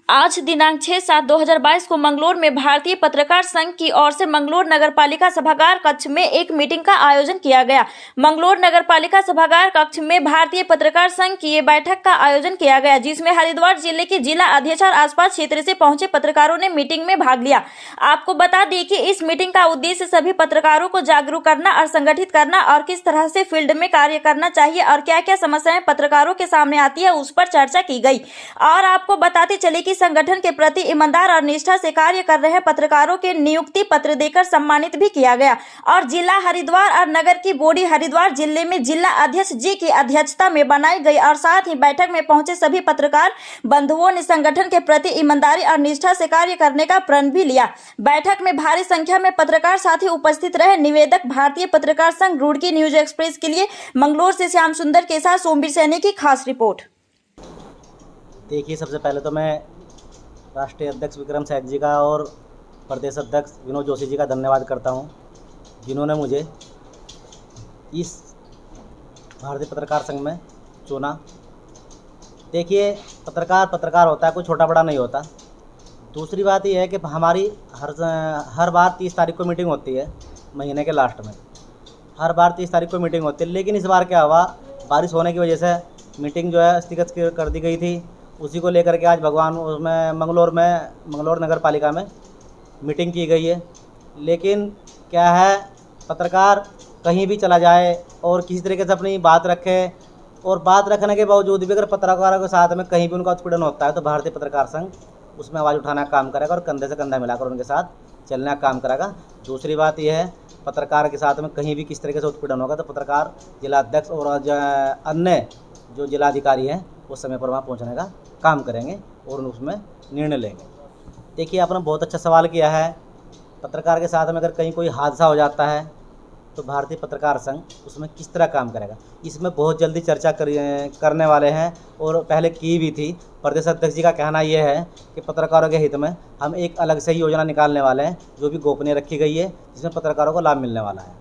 आज दिनांक 6/7/2022 को मंगलौर में भारतीय पत्रकार संघ की ओर से मंगलौर नगरपालिका सभागार कक्ष में एक मीटिंग का आयोजन किया गया। मंगलौर नगरपालिका सभागार कक्ष में भारतीय पत्रकार संघ की बैठक का आयोजन किया गया, जिसमें हरिद्वार जिले के जिला अध्यक्ष और आसपास क्षेत्र से पहुंचे पत्रकारों ने मीटिंग में भाग लिया। आपको बता दें कि इस मीटिंग का उद्देश्य सभी पत्रकारों को जागरूक करना और संगठित करना और किस तरह से फील्ड में कार्य करना चाहिए और क्या क्या समस्याएं पत्रकारों के सामने आती है, उस पर चर्चा की गई। और आपको बताते चले कि संगठन के प्रति ईमानदार और निष्ठा से कार्य कर रहे पत्रकारों के नियुक्ति पत्र देकर सम्मानित भी किया गया। और जिला हरिद्वार और नगर की बॉडी हरिद्वार जिले में जिला अध्यक्ष जी की अध्यक्षता में बनाई गई और साथ ही बैठक में पहुंचे सभी पत्रकार बंधुओं ने संगठन के प्रति ईमानदारी और निष्ठा से कार्य करने का प्रण भी लिया। बैठक में भारी संख्या में पत्रकार साथी उपस्थित रहे। निवेदक भारतीय पत्रकार संघ रुड़की न्यूज एक्सप्रेस के लिए मंगलौर से श्याम सुंदर के साथ सोमवीर सैनी की खास रिपोर्ट। देखिए, सबसे पहले तो मैं राष्ट्रीय अध्यक्ष विक्रम सैठ जी का और प्रदेश अध्यक्ष विनोद जोशी जी का धन्यवाद करता हूं, जिन्होंने मुझे इस भारतीय पत्रकार संघ में चुना। देखिए, पत्रकार होता है, कोई छोटा बड़ा नहीं होता। दूसरी बात यह है कि हमारी हर बार 30 तारीख को मीटिंग होती है, महीने के लास्ट में हर बार 30 तारीख को मीटिंग होती है। लेकिन इस बार क्या हुआ, बारिश होने की वजह से मीटिंग जो है स्थगित कर दी गई थी। उसी को लेकर के आज मंगलौर नगर पालिका में मीटिंग की गई है। लेकिन क्या है, पत्रकार कहीं भी चला जाए और किसी तरीके से अपनी बात रखे, और बात रखने के बावजूद भी अगर पत्रकारों के साथ में कहीं भी उनका उत्पीड़न होता है तो भारतीय पत्रकार संघ उसमें आवाज़ उठाने का काम करेगा और कंधे से कंधा मिलाकर उनके साथ चलने का काम करेगा। दूसरी बात यह है, पत्रकार के साथ में कहीं भी किस तरीके से उत्पीड़न होगा तो पत्रकार जिला अध्यक्ष और अन्य जो जिलाधिकारी हैं उस समय पर वहाँ पहुँचने का काम करेंगे और उसमें निर्णय लेंगे। देखिए, आपने बहुत अच्छा सवाल किया है। पत्रकार के साथ में अगर कहीं कोई हादसा हो जाता है तो भारतीय पत्रकार संघ उसमें किस तरह काम करेगा, इसमें बहुत जल्दी चर्चा करने वाले हैं और पहले की भी थी। प्रदेश अध्यक्ष जी का कहना यह है कि पत्रकारों के हित में हम एक अलग से ही योजना निकालने वाले हैं, जो भी गोपनीय रखी गई है, जिसमें पत्रकारों को लाभ मिलने वाला है।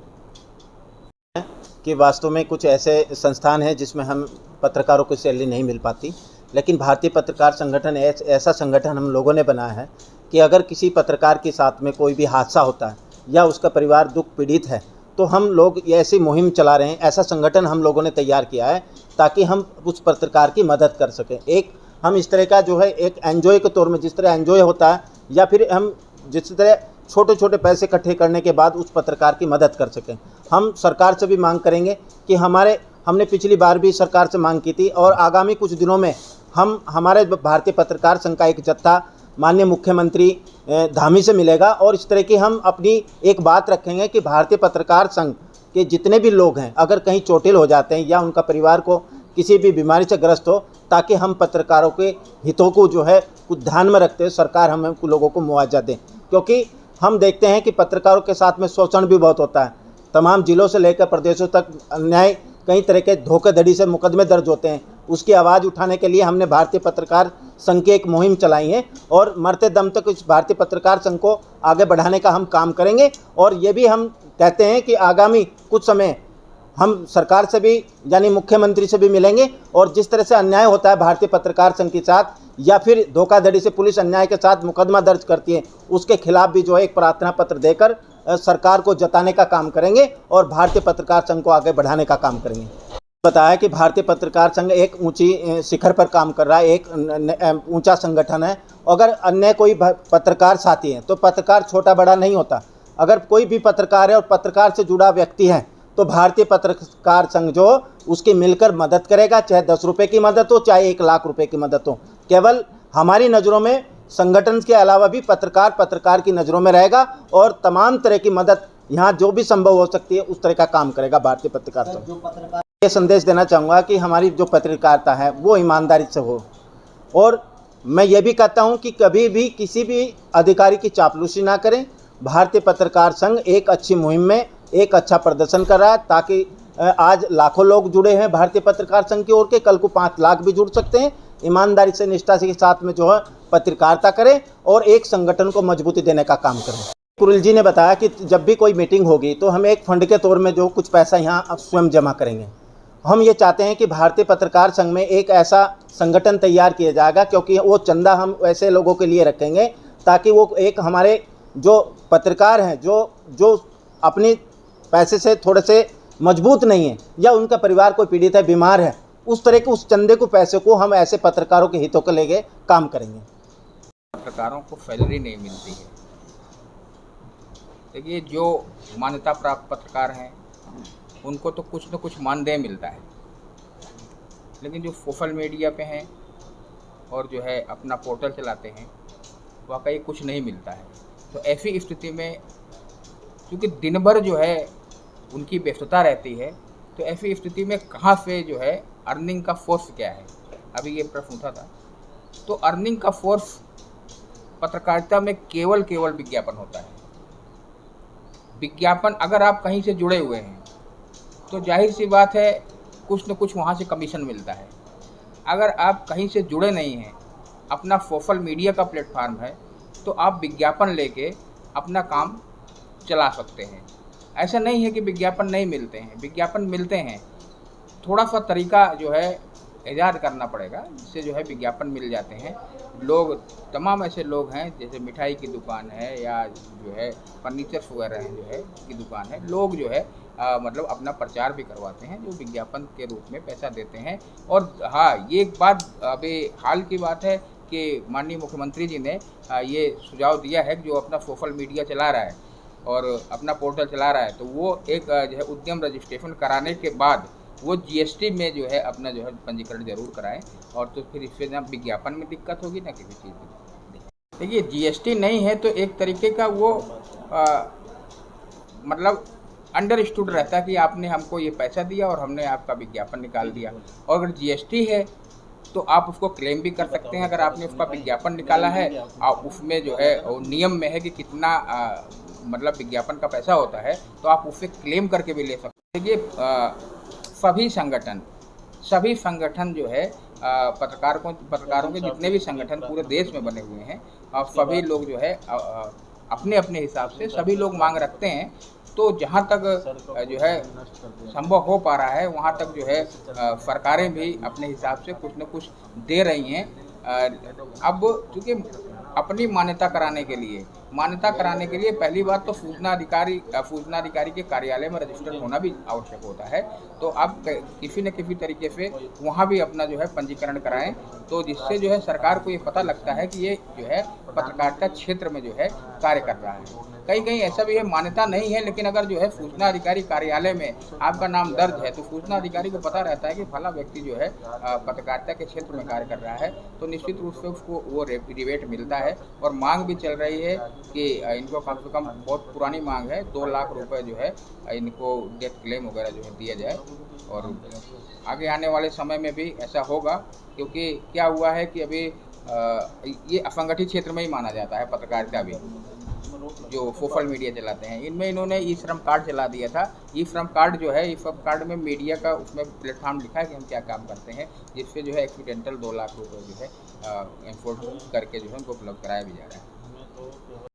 कि वास्तव में कुछ ऐसे संस्थान हैं जिसमें हम पत्रकारों को सैलरी नहीं मिल पाती, लेकिन भारतीय पत्रकार संगठन ऐसा संगठन हम लोगों ने बनाया है कि अगर किसी पत्रकार के साथ में कोई भी हादसा होता है या उसका परिवार दुख पीड़ित है तो हम लोग ऐसी मुहिम चला रहे हैं। ऐसा संगठन हम लोगों ने तैयार किया है ताकि हम उस पत्रकार की मदद कर सकें। एक हम इस तरह का जो है एक एनजीओ के तौर में, जिस तरह एनजीओ होता है, या फिर हम जिस तरह छोटे छोटे पैसे इकट्ठे करने के बाद उस पत्रकार की मदद कर सकें। हम सरकार से भी मांग करेंगे कि हमने पिछली बार भी सरकार से मांग की थी और आगामी कुछ दिनों में हमारे भारतीय पत्रकार संघ का एक जत्था माननीय मुख्यमंत्री धामी से मिलेगा और इस तरह की हम अपनी एक बात रखेंगे कि भारतीय पत्रकार संघ के जितने भी लोग हैं अगर कहीं चोटिल हो जाते हैं या उनका परिवार को किसी भी बीमारी से ग्रस्त हो, ताकि हम पत्रकारों के हितों को जो है कुछ ध्यान में रखते हुए सरकार हमें लोगों को मुआवजा दें। क्योंकि हम देखते हैं कि पत्रकारों के साथ में शोषण भी बहुत होता है। तमाम जिलों से लेकर प्रदेशों तक अन्याय, कई तरह के धोखाधड़ी से मुकदमे दर्ज होते हैं। उसकी आवाज़ उठाने के लिए हमने भारतीय पत्रकार संघ की एक मुहिम चलाई है और मरते दम तक इस भारतीय पत्रकार संघ को आगे बढ़ाने का हम काम करेंगे। और ये भी हम कहते हैं कि आगामी कुछ समय हम सरकार से भी यानी मुख्यमंत्री से भी मिलेंगे और जिस तरह से अन्याय होता है भारतीय पत्रकार संघ के साथ या फिर धोखाधड़ी से पुलिस अन्याय के साथ मुकदमा दर्ज करती है, उसके खिलाफ भी जो है एक प्रार्थना पत्र देकर सरकार को जताने का काम करेंगे और भारतीय पत्रकार संघ को आगे बढ़ाने का काम करेंगे। बताया कि भारतीय पत्रकार संघ एक ऊंची शिखर पर काम कर रहा है, एक ऊंचा संगठन है। अगर अन्य कोई पत्रकार साथी हैं तो पत्रकार छोटा बड़ा नहीं होता। अगर कोई भी पत्रकार है और पत्रकार से जुड़ा व्यक्ति है तो भारतीय पत्रकार संघ जो उसकी मिलकर मदद करेगा, चाहे 10 रुपये की मदद हो, चाहे 1 लाख रुपए की मदद हो। केवल हमारी नज़रों में संगठन के अलावा भी पत्रकार की नज़रों में रहेगा और तमाम तरह की मदद यहाँ जो भी संभव हो सकती है उस तरह का काम करेगा भारतीय पत्रकार संघ। ये संदेश देना चाहूँगा कि हमारी जो पत्रकारिता है वो ईमानदारी से हो, और मैं ये भी कहता हूँ कि कभी भी किसी भी अधिकारी की चापलूसी ना करें। भारतीय पत्रकार संघ एक अच्छी मुहिम में एक अच्छा प्रदर्शन कर रहा है ताकि आज लाखों लोग जुड़े हैं भारतीय पत्रकार संघ की ओर के, कल को 5 लाख भी जुड़ सकते हैं। ईमानदारी से, निष्ठा के साथ में जो है पत्रकारिता करें और एक संगठन को मजबूती देने का काम करें। कुरिल जी ने बताया कि जब भी कोई मीटिंग होगी तो हम एक फंड के तौर में जो कुछ पैसा यहाँ स्वयं जमा करेंगे। हम ये चाहते हैं कि भारतीय पत्रकार संघ में एक ऐसा संगठन तैयार किया जाएगा, क्योंकि वो चंदा हम ऐसे लोगों के लिए रखेंगे ताकि वो एक हमारे जो पत्रकार हैं जो अपनी पैसे से थोड़े से मजबूत नहीं है या उनका परिवार कोई पीड़ित है, बीमार है, उस तरह के उस चंदे को पैसे को हम ऐसे पत्रकारों के हितों को लेके काम करेंगे। पत्रकारों को सैलरी नहीं मिलती है। देखिए, जो मान्यता प्राप्त पत्रकार हैं उनको तो कुछ न कुछ मानदेय मिलता है, लेकिन जो सोशल मीडिया पे हैं और जो है अपना पोर्टल चलाते हैं वाकई कुछ नहीं मिलता है। तो ऐसी स्थिति में क्योंकि दिन भर जो है उनकी व्यस्तता रहती है, तो ऐसी स्थिति में कहाँ से जो है अर्निंग का सोर्स क्या है, अभी ये प्रश्न उठा था। तो अर्निंग का सोर्स पत्रकारिता में केवल विज्ञापन होता है। विज्ञापन अगर आप कहीं से जुड़े हुए हैं तो जाहिर सी बात है कुछ न कुछ वहाँ से कमीशन मिलता है। अगर आप कहीं से जुड़े नहीं हैं, अपना सोशल मीडिया का प्लेटफार्म है, तो आप विज्ञापन लेके अपना काम चला सकते हैं। ऐसा नहीं है कि विज्ञापन नहीं मिलते हैं, विज्ञापन मिलते हैं। थोड़ा सा तरीका जो है इजाद करना पड़ेगा, जिससे जो है विज्ञापन मिल जाते हैं। लोग तमाम ऐसे लोग हैं, जैसे मिठाई की दुकान है या जो है फर्नीचर्स वगैरह हैं जो है की दुकान है, लोग जो है मतलब अपना प्रचार भी करवाते हैं, जो विज्ञापन के रूप में पैसा देते हैं। और हाँ, ये एक बात अभी हाल की बात है कि माननीय मुख्यमंत्री जी ने ये सुझाव दिया है कि जो अपना सोशल मीडिया चला रहा है और अपना पोर्टल चला रहा है, तो वो एक जो है उद्यम रजिस्ट्रेशन कराने के बाद वो जीएसटी में जो है अपना जो है पंजीकरण जरूर कराएं, और तो फिर इससे ना विज्ञापन में दिक्कत होगी ना किसी चीज़ की। देखिए, जीएसटी नहीं है तो एक तरीके का वो मतलब अंडरस्टूड रहता है कि आपने हमको ये पैसा दिया और हमने आपका विज्ञापन निकाल दिया। और अगर जीएसटी है तो आप उसको क्लेम भी कर सकते हैं। अगर आपने उसका विज्ञापन निकाला है और उसमें जो है नियम में है कि कितना मतलब विज्ञापन का पैसा होता है, तो आप उससे क्लेम करके भी ले सकते हैं। देखिए, सभी संगठन जो है पत्रकारों के जितने भी संगठन पूरे देश में बने हुए हैं, और सभी लोग जो है अपने अपने हिसाब से सभी लोग मांग रखते हैं। तो जहाँ तक जो है संभव हो पा रहा है, वहाँ तक जो है सरकारें भी अपने हिसाब से कुछ न कुछ दे रही हैं। अब चूँकि अपनी मान्यता कराने के लिए पहली बात तो सूचना अधिकारी के कार्यालय में रजिस्टर्ड होना भी आवश्यक होता है। तो आप किसी न किसी तरीके से वहाँ भी अपना जो है पंजीकरण कराएं, तो जिससे जो है सरकार को ये पता लगता है कि ये जो है पत्रकारिता क्षेत्र में जो है कार्य कर रहा है। कहीं ऐसा भी है, मान्यता नहीं है, लेकिन अगर जो है सूचना अधिकारी कार्यालय में आपका नाम दर्ज है, तो सूचना अधिकारी को पता रहता है कि फला व्यक्ति जो है पत्रकारिता के क्षेत्र में कार्य कर रहा है, तो निश्चित रूप से उसको वो रिबेट मिलता है। और मांग भी चल रही है कि इनको कम से कम, बहुत पुरानी मांग है, 2 लाख रुपए जो है इनको डेथ क्लेम वगैरह जो है दिया जाए। और आगे आने वाले समय में भी ऐसा होगा, क्योंकि क्या हुआ है कि अभी ये असंगठित क्षेत्र में ही माना जाता है पत्रकारिता भी। जो सोशल मीडिया चलाते हैं, इनमें इन्होंने ई श्रम कार्ड चला दिया था। ई श्रम कार्ड जो है, ई श्रम कार्ड में मीडिया का उसमें प्लेटफॉर्म लिखा है कि हम क्या काम करते हैं, जिससे जो है एक्सीडेंटल 2 लाख रुपये जो है इन्फोर्स करके जो है उनको उपलब्ध कराया भी जा रहा है।